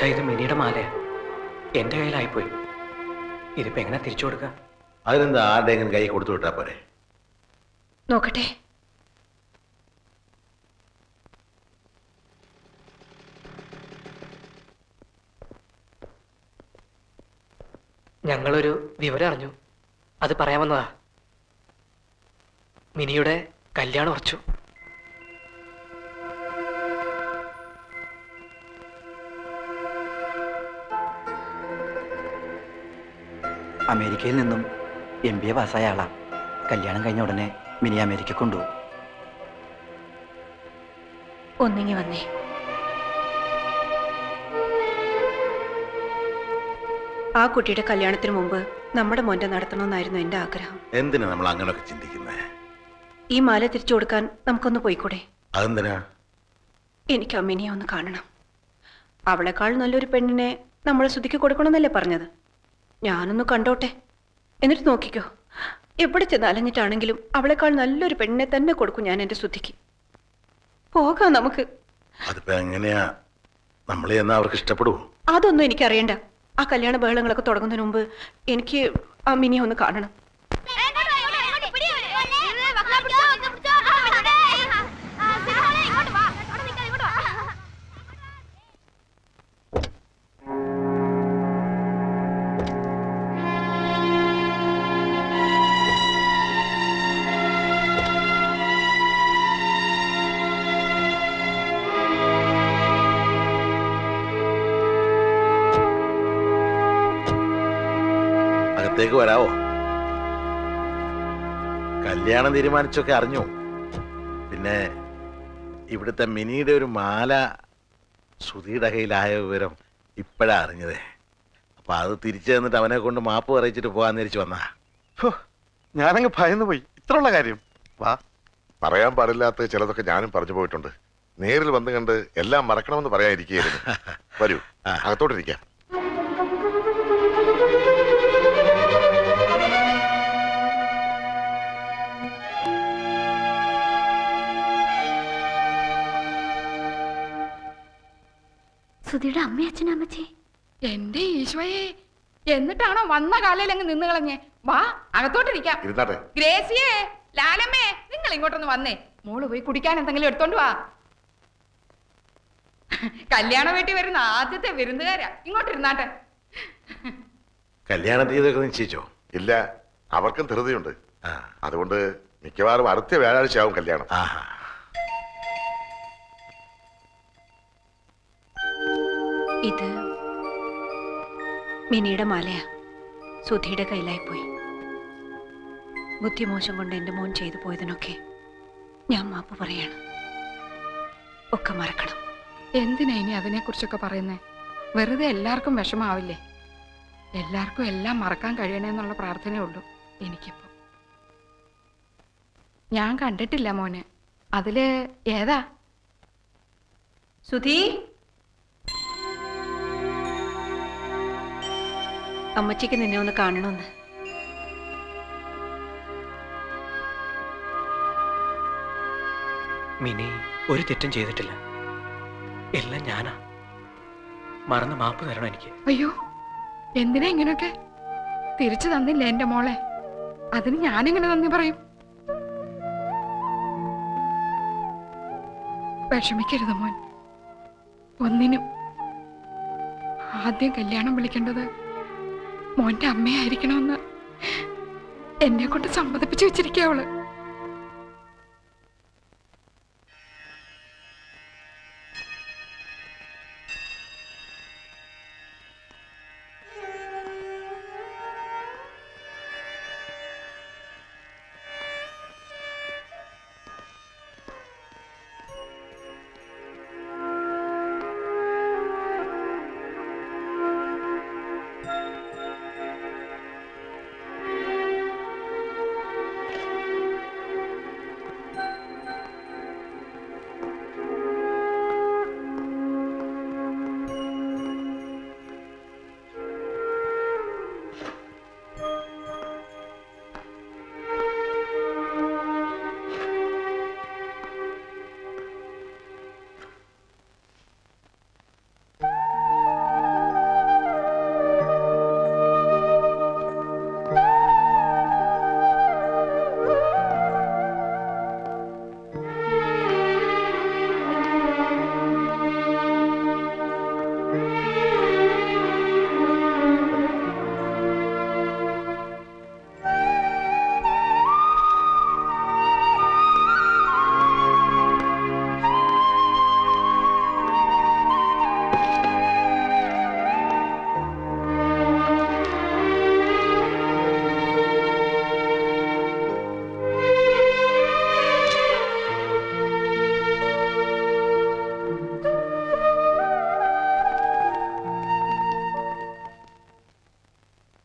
അച്ഛാ, ഇത് മിനിയുടെ മാലയാ. എന്റെ കയ്യിലായിപ്പോയി. ഇതിപ്പോ എങ്ങനെ തിരിച്ചു കൊടുക്ക? അതിനെന്താ ആരുടെയെങ്കിലും കൈ കൊടുത്തു വിട്ടാ പോരെ? നോക്കട്ടെ. ഞങ്ങളൊരു വിവരം അറിഞ്ഞു. അത് പറയാമെന്നതാ. മിനിയുടെ കല്യാണം ഉറച്ചു. അമേരിക്കയിൽ നിന്നും MBA പാസ്സായ ആളാ. കല്യാണം കഴിഞ്ഞ ഉടനെ മിനി അമേരിക്ക കൊണ്ടുപോകും. ഒന്നിങ്ങി വന്നേ. ആ കുട്ടിയുടെ കല്യാണത്തിന് മുമ്പ് നമ്മുടെ മോന്റെ നടത്തണമെന്നായിരുന്നു എന്റെ ആഗ്രഹം. എന്തിനാ നമ്മൾ അങ്ങനെയൊക്കെ ചിന്തിക്കുന്നേ? ഈ മാല തിരിച്ചു കൊടുക്കാൻ നമുക്കൊന്ന് പോയിക്കൂടെ? അതെന്തിനാ? എനിക്ക് അമ്മിനിയെ ഒന്ന് കാണണം. അവളെക്കാൾ നല്ലൊരു പെണ്ണിനെ നമ്മളെ ശ്രുതിക്ക് കൊടുക്കണമെന്നല്ലേ പറഞ്ഞത്? ഞാനൊന്ന് കണ്ടോട്ടെ, എന്നിട്ട് നോക്കിക്കോ. എവിടെ ചെന്ന് അലഞ്ഞിട്ടാണെങ്കിലും അവളെക്കാൾ നല്ലൊരു പെണ്ണിനെ തന്നെ കൊടുക്കും ഞാൻ എൻ്റെ ശ്രുതിക്ക്. പോകാം നമുക്ക്. അതിപ്പോ എങ്ങനെയാ? നമ്മളെ എന്നാ അവർക്ക് ഇഷ്ടപ്പെടുവോ? അതൊന്നും എനിക്കറിയണ്ട. ആ കല്യാണ ബഹളങ്ങളൊക്കെ തുടങ്ങുന്നതിന് മുമ്പ് എനിക്ക് അമ്മിനിയെ ഒന്ന് കാണണം. അകത്തേക്ക് വരാവോ? കല്യാണം തീരുമാനിച്ചൊക്കെ അറിഞ്ഞു. പിന്നെ ഇവിടുത്തെ മിനിയുടെ ഒരു മാല ശ്രുതിയുടെ കയ്യിലായ വിവരം ഇപ്പോഴാ അറിഞ്ഞതേ. അപ്പൊ അത് തിരിച്ചു തന്നിട്ട് അവനെ കൊണ്ട് മാപ്പ് പറയിച്ചിട്ട് പോകാൻ തിരിച്ചു വന്നാ. ഞാനങ്ങ് ഭയന്നു പോയി. ഇത്രയുള്ള കാര്യം. വാ. പറയാൻ പാടില്ലാത്ത ചിലതൊക്കെ ഞാനും പറഞ്ഞു പോയിട്ടുണ്ട്. നേരിൽ വന്ന് കണ്ട് എല്ലാം മറക്കണമെന്ന് പറയാനിരിക്കുകയായിരുന്നു. വരൂ, അകത്തോട്ടിരിക്കാം. സുധിയുടെ അമ്മ അച്ഛനമ്മച്ചി. എന്റെ ഈശോയെ, എന്നിട്ടാണോ വന്ന കാലയിൽ അങ്ങ് നിന്ന് കളഞ്ഞേ? വാ, അകത്തോട്ടിരിക്കാം. ഗ്രേസിയേ, ലാലമ്മേ, നിങ്ങൾ ഇങ്ങോട്ടൊന്ന് വന്നേ. മോള് പോയി കുടിക്കാൻ എന്തെങ്കിലും എടുത്തോണ്ട് വാ. കല്യാണ വീട്ടിൽ വരുന്ന ആദ്യത്തെ വിരുന്നുകാരാ. ഇങ്ങോട്ടിരുന്നാട്ടെ. കല്യാണ തീയതിയൊക്കെ നിശ്ചയിച്ചോ? ഇല്ല, അവർക്കും ധൃതിയുണ്ട്. അതുകൊണ്ട് മിക്കവാറും അടുത്ത വ്യാഴാഴ്ച ആവും കല്യാണം. ഇത് മിനിയുടെ മാലയാ. സുധിയുടെ കയ്യിലായി പോയി. ബുദ്ധിമോശം കൊണ്ട് എൻ്റെ മോൻ ചെയ്തു പോയതിനൊക്കെ ഞാൻ മാപ്പ് പറയാണ്. ഒക്കെ മറക്കണം. എന്തിനാ ഇനി അതിനെക്കുറിച്ചൊക്കെ പറയുന്നേ? വെറുതെ എല്ലാവർക്കും വിഷമാവില്ലേ? എല്ലാവർക്കും എല്ലാം മറക്കാൻ കഴിയണേന്നുള്ള പ്രാർത്ഥനയേ ഉള്ളൂ എനിക്കിപ്പോ. ഞാൻ കണ്ടിട്ടില്ല മോനെ. അതില് ഏതാ? സുധി, അമ്മച്ചിക്ക് നിന്നെ ഒന്ന് കാണണമെന്ന്. മിനി ഒരു തെറ്റും ചെയ്തിട്ടില്ല. എല്ലാം ഞാനാ. മറന്ന് മാപ്പ് തരണം എനിക്ക്. അയ്യോ, എന്തിനാ ഇങ്ങനെയൊക്കെ? തിരിച്ചു തന്നില്ല എന്റെ മോളെ. അതിന് ഞാനിങ്ങനെ നന്ദി പറയും? വിഷമിക്കരുത് മോൻ. ഒന്നിനും. ആദ്യം കല്യാണം വിളിക്കേണ്ടത് മോന്റെ അമ്മയായിരിക്കണമെന്ന് എന്നെ കൊണ്ട് സമ്മതിപ്പിച്ചു വെച്ചിരിക്കുക അവള്.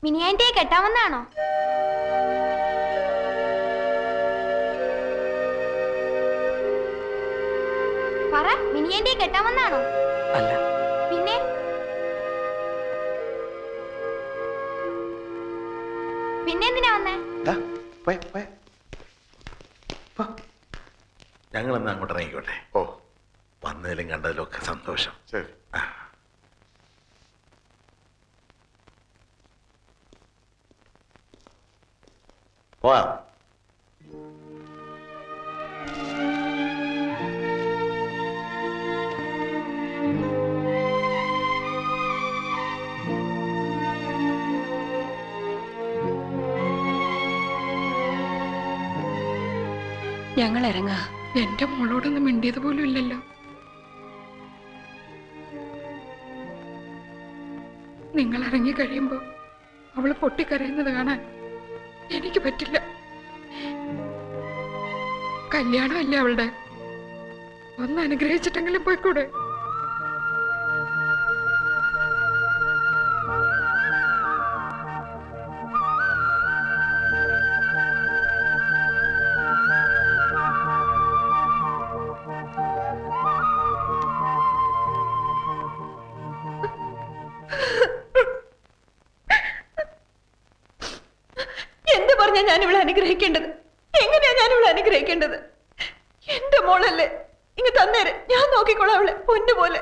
മിനിയാൻറ്റിയെ കെട്ടാമെന്നാണോ? പറ, മിനിയാൻറ്റിയെ കെട്ടാമെന്നാണോ? അല്ല, പിന്നെ പിന്നെന്തിനാ വന്നേ? ഞങ്ങളെന്നാ അങ്ങോട്ട് ഇറങ്ങിക്കോട്ടെ. ഓ വന്നതിലും കണ്ടതിലും ഒക്കെ സന്തോഷം. ശരി. പോവാം. ഞങ്ങൾ ഇറങ്ങാ. എന്റെ മോളോടൊന്നും മിണ്ടിയത് പോലും ഇല്ലല്ലോ. നിങ്ങൾ ഇറങ്ങി കഴിയുമ്പോ അവള് പൊട്ടിക്കരയുന്നത് കാണാൻ എനിക്ക് പറ്റില്ല. കല്യാണമല്ലേ അവളുടെ, ഒന്ന് അനുഗ്രഹിച്ചിട്ടെങ്കിലും പോയിക്കൂടെ? എന്ത് പറഞ്ഞാ ഞാൻ ഇവിടെ അനുഗ്രഹിക്കേണ്ടത്? എങ്ങനെയാ ഞാൻ ഇവിടെ അനുഗ്രഹിക്കേണ്ടത്? എന്റെ മോളല്ലേ, ഇങ്ങ് തന്നേര്, ഞാൻ നോക്കിക്കോളാം അവളെ പൊന്നുപോലെ.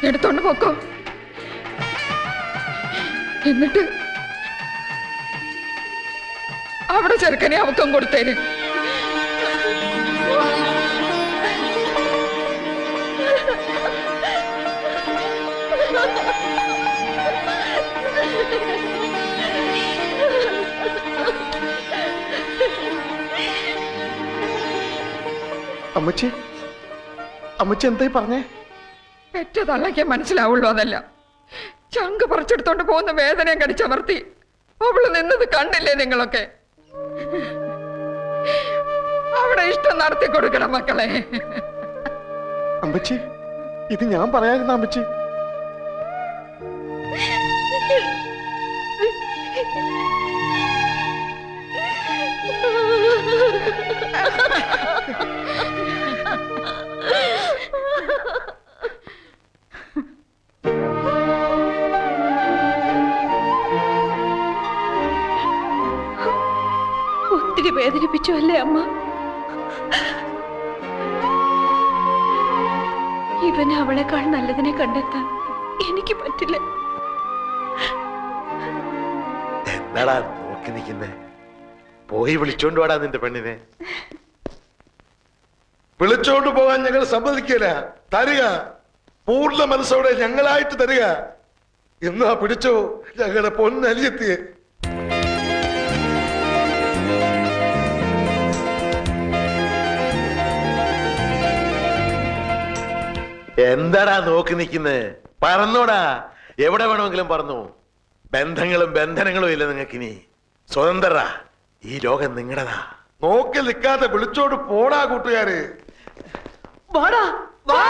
എടുത്തോണ്ട് പോക്കോ. എന്നിട്ട് അവിടെ ചെറുക്കനെ അവക്കം കൊടുത്തേര്. അമ്മച്ചി, അമ്മച്ചി എന്തായി പറഞ്ഞേ? പെറ്റ തള്ളയ്ക്ക് മനസ്സിലാവുള്ളൂ അതല്ല. ചങ്ക് പറിച്ചെടുത്തോണ്ട് പോകുന്ന വേദനയും കടിച്ചമർത്തി അവള് നിന്നത് കണ്ടില്ലേ നിങ്ങളൊക്കെ? അവിടെ ഇഷ്ടം നടത്തി കൊടുക്കണം മക്കളെ. അമ്മച്ചി, ഇത് ഞാൻ പറയാതിരുന്ന അമ്മച്ചി. ഒത്തിരി വേദനിപ്പിച്ചു അല്ലേ അമ്മ? ഇവന് അവളെക്കാൾ നല്ലതിനെ കണ്ടെത്താൻ എനിക്ക് പറ്റില്ല. എന്താടാ നോക്കി നിൽക്കുന്നേ? പോയി വിളിച്ചോണ്ട് വാടാ നിന്റെ പെണ്ണിനെ. വിളിച്ചോണ്ട് പോകാൻ ഞങ്ങൾ സമ്മതിക്കില്ല. തരിക, പൂർണ്ണ മനസ്സോടെ ഞങ്ങളായിട്ട് തരിക. എന്നാ പിടിച്ചോ ഞങ്ങളുടെ പൊന്നലിയെത്തിയെ. എന്താടാ നോക്കി നിൽക്കുന്നേ? പറന്നോടാ, എവിടെ വേണമെങ്കിലും പറന്നു. ബന്ധങ്ങളും ബന്ധനങ്ങളും ഇല്ല നിങ്ങൾക്കിനി. സ്വതന്ത്രരാ, ഈ ലോകം നിങ്ങളുടെതാ. നോക്കി നിൽക്കാതെ വിളിച്ചോണ്ട് പോടാ കൂട്ടുകാര്. വാടാ, വാ.